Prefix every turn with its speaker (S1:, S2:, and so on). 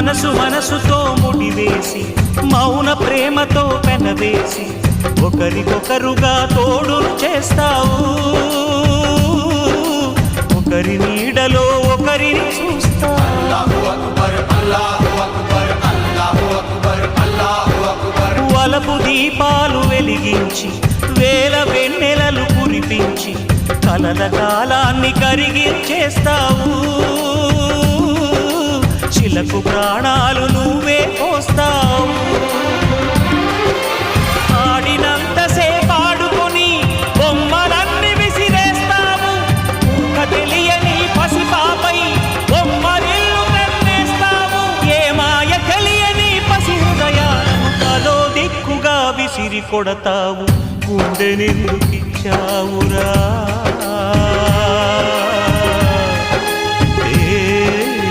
S1: మనసుతో ముడివేసి మౌన ప్రేమతో పెనవేసి ఒకరికొకరుగా తోడును చేస్తావు ఒకరి నీడలో ఒకరిని చూస్తావు వలపు దీపాలు వెలిగించి వేల వెన్నెలలు కురిపించి కలల కాలాన్ని కరిగించేస్తావు చిలకు ప్రాణాలు నువ్వే పోస్తావు ఆడినంతసేపు ఆడుకొని బొమ్మలన్నీ విసిరేస్తావు తెలియని పసిపాపై బొమ్మరిల్లు కన్నేస్తావు ఏ మాయ తెలియని పసి హృదయాలను తలో దిక్కుగా విసిరి కొడతావు గుండెనెందుకిచ్చావురా